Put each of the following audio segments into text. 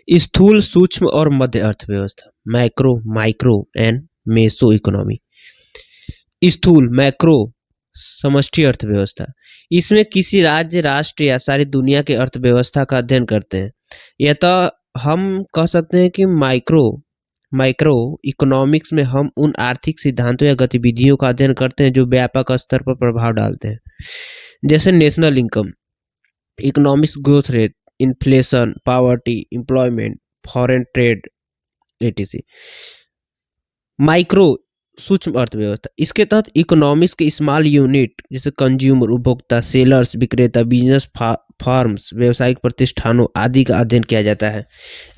स्थूल, सूक्ष्म और मध्य अर्थव्यवस्था, macro, micro and meso economy. स्थूल, मैक्रो, समष्टि अर्थव्यवस्था, इसमें किसी राज्य, राष्ट्र या सारी दुनिया के अर्थव्यवस्था का अध्ययन करते हैं। या तो हम कह सकते हैं कि माइक्रो माइक्रो इकोनॉमिक्स में हम उन आर्थिक सिद्धांतों या गतिविधियों का अध्ययन करते हैं जो व्यापक स्तर पर प्रभाव डालते हैं, जैसे national income, economics growth rate, inflation, poverty, employment, foreign trade, etc. Micro, सूक्ष्म अर्थव्यवस्था, इसके तहत इकोनॉमिक्स के स्मॉल यूनिट जैसे कंज्यूमर, उपभोक्ता, सेलर्स, विक्रेता, बिजनेस फर्म्स, व्यावसायिक प्रतिष्ठानों आदि का अध्ययन किया जाता है।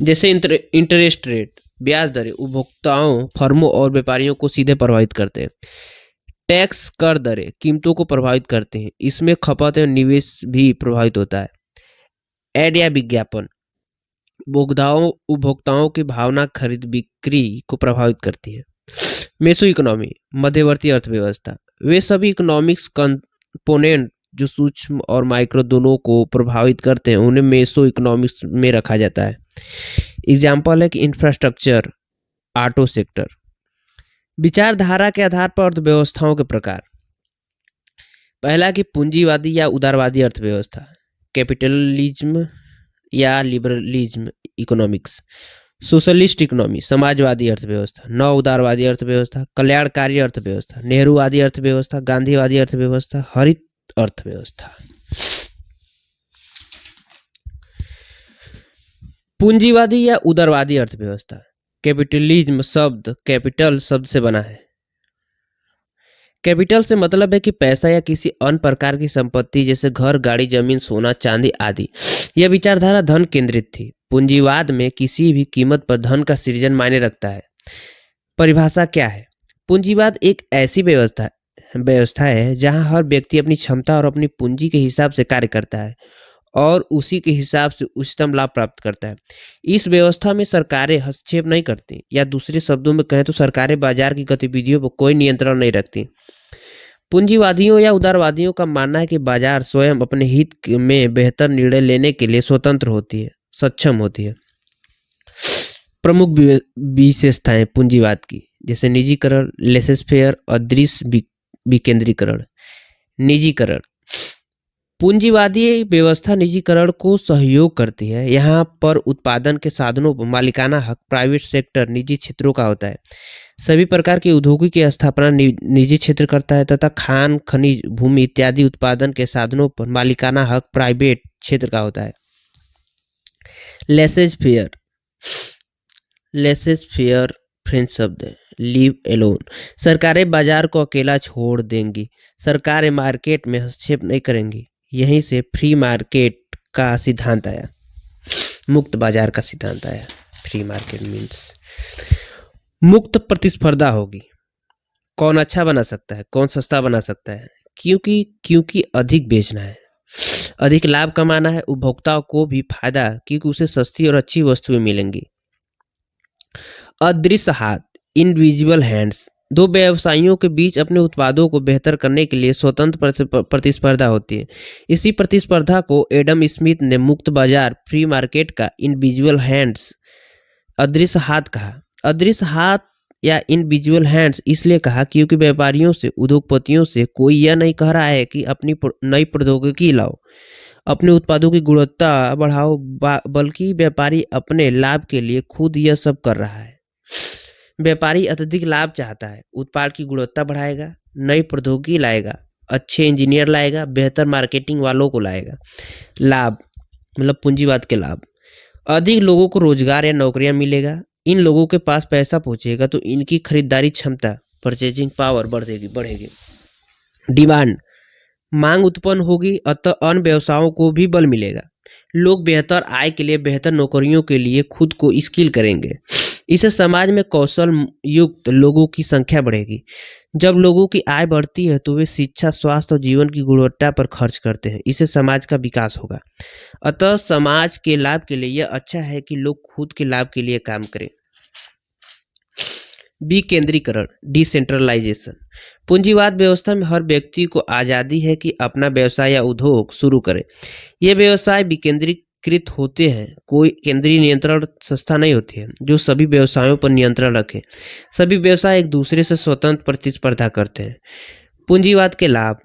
जैसे इंटरेस्ट रेट, ब्याज दरें उपभोक्ताओं, फर्मों और व्यापारियों को सीधे प्रभावित करते हैं। टैक्स, कर दरें कीमतों को प्रभावित करते हैं, इसमें खपत और निवेश भी प्रभावित होता है। एड या विज्ञापन उपभोक्ताओं की भावना खरीद बिक्री को प्रभावित करती है। मेसो इकोनॉमी, मध्यवर्ती अर्थव्यवस्था, वे सभी इकोनॉमिक्स कंपोनेंट जो सूक्ष्म और माइक्रो दोनों को प्रभावित करते हैं उन्हें मेसो इकोनॉमिक्स में रखा जाता है। एग्जाम्पल है कि इंफ्रास्ट्रक्चर, ऑटो सेक्टर। विचारधारा के आधार पर अर्थव्यवस्थाओं के प्रकार, पहला कि पूंजीवादी या उदारवादी अर्थव्यवस्था, कैपिटलिज्म या liberalism economics. Socialist economy, Samajwadi अर्थव्यवस्था, नव उदारवादी अर्थव्यवस्था, कल्याणकारी अर्थव्यवस्था, नेहरूवादी अर्थव्यवस्था, गांधीवादी अर्थव्यवस्था, हरित अर्थव्यवस्था। पूंजीवादी या उदारवादी अर्थव्यवस्था, कैपिटलिज्म शब्द कैपिटल शब्द से बना है। कैपिटल से मतलब है कि पैसा या किसी अन्य प्रकार की संपत्ति जैसे घर, गाड़ी, जमीन, सोना, चांदी आदि। यह विचारधारा धन केंद्रित थी। पूंजीवाद में किसी भी कीमत पर धन का सृजन मायने रखता है। परिभाषा क्या है? पूंजीवाद एक ऐसी व्यवस्था है जहां हर व्यक्ति अपनी क्षमता और अपनी पूंजी के हिसाब से कार्य करता है और उसी के हिसाब से उच्चतम लाभ प्राप्त करता है। इस व्यवस्था में सरकारें हस्तक्षेप नहीं करती, या दूसरे शब्दों में कहें तो सरकारें बाजार की गतिविधियों पर कोई नियंत्रण नहीं रखती। पूंजीवादियों या उदारवादियों का मानना है कि बाजार स्वयं अपने हित में बेहतर निर्णय लेने के लिए स्वतंत्र सक्षम होती है। प्रमुख विशेषताएं पूंजीवाद की, जैसे निजीकरण, लेसेस फेयर, अदृश्य विकेंद्रीकरण। निजीकरण, पूंजीवादी व्यवस्था निजीकरण को सहयोग करती है। यहाँ पर उत्पादन के साधनों पर मालिकाना हक प्राइवेट सेक्टर निजी क्षेत्रों का होता है। सभी प्रकार के उद्योगों की स्थापना निजी क्षेत्र करता है तथा खान, खनिज, भूमि इत्यादि उत्पादन के साधनों पर मालिकाना हक प्राइवेट क्षेत्र का होता है। लेसेस फेयर फ्रेंच शब्द है, लीव एलोन। सरकारें बाजार को अकेला छोड़ देंगी। सरकारें मार्केट में हस्तक्षेप नहीं करेंगी। यहीं से फ्री मार्केट का सिद्धांत आया, मुक्त बाजार का सिद्धांत आया। फ्री मार्केट मीन्स मुक्त प्रतिस्पर्धा होगी। कौन अच्छा बना सकता है, कौन सस्ता बना सकता है, क्योंकि अधिक बेचना है, अधिक लाभ कमाना है। उपभोक्ताओं को भी फायदा, क्योंकि उसे सस्ती और अच्छी वस्तुएं मिलेंगी। अदृश्य हाथ, इनविजिबल हैंड्स, दो व्यवसायियों के बीच अपने उत्पादों को बेहतर करने के लिए स्वतंत्र प्रतिस्पर्धा होती है। इसी प्रतिस्पर्धा को एडम स्मिथ ने मुक्त बाजार, फ्री मार्केट का इनविजिबल हैंड्स, अदृश्य हाथ कहा। अदृश्य हाथ या इनविजिबल हैंड्स इसलिए कहा क्योंकि व्यापारियों से, उद्योगपतियों से कोई यह नहीं कह रहा है कि अपनी नई प्रौद्योगिकी लाओ, अपने उत्पादों की गुणवत्ता बढ़ाओ, बल्कि व्यापारी अपने लाभ के लिए खुद यह सब कर रहा है। व्यापारी अत्यधिक लाभ चाहता है, उत्पाद की गुणवत्ता बढ़ाएगा, नई प्रौद्योगिकी लाएगा, अच्छे इंजीनियर लाएगा, बेहतर मार्केटिंग वालों को लाएगा। लाभ मतलब पूंजीवाद के लाभ, अधिक लोगों को रोजगार या नौकरियां मिलेगा। इन लोगों के पास पैसा पहुंचेगा तो इनकी खरीदारी क्षमता, परचेजिंग पावर बढ़ेगी। डिमांड, मांग उत्पन्न होगी, अतः अन्य व्यवसायों को भी बल मिलेगा। लोग बेहतर आय के लिए, बेहतर नौकरियों के लिए खुद को स्किल करेंगे। इससे समाज में कौशल युक्त लोगों की संख्या बढ़ेगी। जब लोगों की आय बढ़ती है तो वे शिक्षा, स्वास्थ्य और जीवन की गुणवत्ता पर खर्च करते हैं। इससे समाज का विकास होगा। अतः समाज के लाभ के लिए यह अच्छा है कि लोग खुद के लाभ के लिए काम करें। विकेंद्रीकरण, डिसेंट्रलाइजेशन, पूंजीवाद व्यवस्था में हर व्यक्ति को आज़ादी है कि अपना व्यवसाय या उद्योग शुरू करे। यह व्यवसाय विकेंद्रित एकीकृत होते हैं। कोई केंद्रीय नियंत्रण संस्था नहीं होती है जो सभी व्यवसायों पर नियंत्रण रखे। सभी व्यवसाय एक दूसरे से स्वतंत्र प्रतिस्पर्धा करते हैं। पूंजीवाद के लाभ।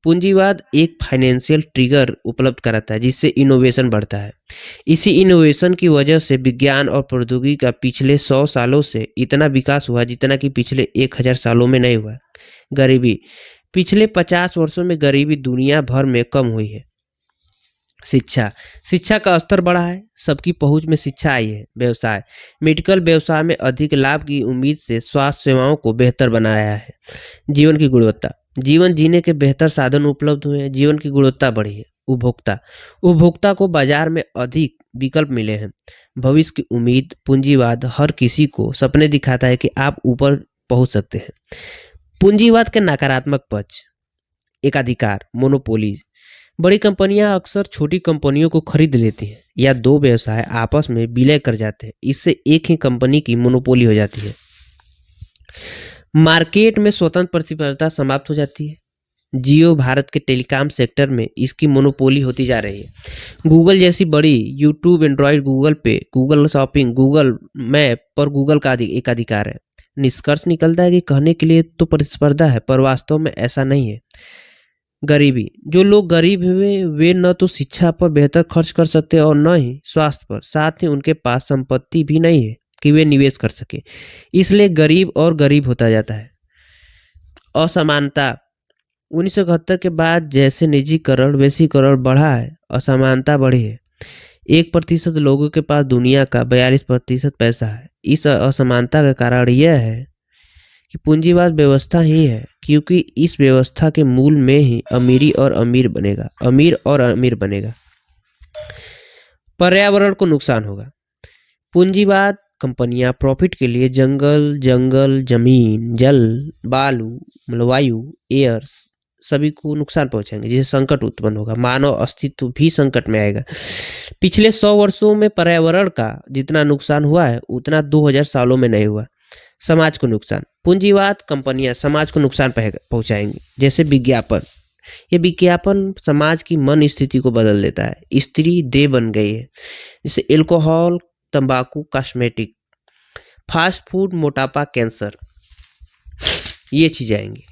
पूंजीवाद एक फाइनेंशियल ट्रिगर उपलब्ध कराता है जिससे इनोवेशन बढ़ता है। इसी इनोवेशन की वजह से विज्ञान और प्रौद्योगिकी का पिछले 100 सालों से इतना विकास हुआ जितना कि पिछले 1000 सालों में नहीं हुआ। गरीबी। पिछले 50 वर्षों में गरीबी दुनिया भर में कम हुई है। शिक्षा। शिक्षा का स्तर बढ़ा है, सबकी पहुंच में शिक्षा आई है। व्यवसाय। मेडिकल व्यवसाय में अधिक लाभ की उम्मीद से स्वास्थ्य सेवाओं को बेहतर बनाया है। जीवन की गुणवत्ता। जीवन जीने के बेहतर साधन उपलब्ध हुए हैं, जीवन की गुणवत्ता बढ़ी है। उपभोक्ता। उपभोक्ता को बाजार में अधिक विकल्प मिले हैं। भविष्य की उम्मीद। पूंजीवाद हर किसी को सपने दिखाता है कि आप ऊपर पहुंच सकते हैं। पूंजीवाद के नकारात्मक पक्ष। एकाधिकार, मोनोपोली। बड़ी कंपनियां अक्सर छोटी कंपनियों को खरीद लेती हैं या दो व्यवसाय आपस में विलय कर जाते हैं। इससे एक ही कंपनी की मोनोपोली हो जाती है। मार्केट में स्वतंत्र प्रतिस्पर्धा समाप्त हो जाती है। जियो भारत के टेलीकॉम सेक्टर में इसकी मोनोपोली होती जा रही है। गूगल जैसी बड़ी, यूट्यूब, एंड्रॉयड, गूगल पे, गूगल शॉपिंग, गूगल मैप पर गूगल का एक अधिकार है। निष्कर्ष निकलता है कि कहने के लिए तो प्रतिस्पर्धा है पर वास्तव में ऐसा नहीं है। गरीबी। जो लोग गरीब हुए वे न तो शिक्षा पर बेहतर खर्च कर सकते और न ही स्वास्थ्य पर, साथ ही उनके पास संपत्ति भी नहीं है कि वे निवेश कर सके, इसलिए गरीब और गरीब होता जाता है। असमानता। 1971 के बाद जैसे निजीकरण वैश्वीकरण बढ़ा है, असमानता बढ़ी है। 1% लोगों के पास दुनिया का 42% पैसा है। इस असमानता का कारण यह है कि पूंजीवाद व्यवस्था ही है, क्योंकि इस व्यवस्था के मूल में ही अमीरी और अमीर बनेगा, अमीर और अमीर बनेगा। पर्यावरण को नुकसान होगा। पूंजीवाद कंपनियां प्रॉफिट के लिए जंगल, जमीन, जल, बालू, वायु, एयर सभी को नुकसान पहुंचाएंगे, जिससे संकट उत्पन्न होगा। मानव अस्तित्व भी संकट में आएगा। पिछले 100 वर्षों में पर्यावरण का जितना नुकसान हुआ है उतना 2000 सालों में नहीं हुआ। समाज को नुकसान। पूंजीवाद कंपनियां समाज को नुकसान पहुंचाएंगी, जैसे विज्ञापन। ये विज्ञापन समाज की मन स्थिति को बदल देता है। स्त्री देह बन गई है, जैसे एल्कोहल, तंबाकू, कॉस्मेटिक, फास्ट फूड, मोटापा, कैंसर, ये चीजें आएंगी।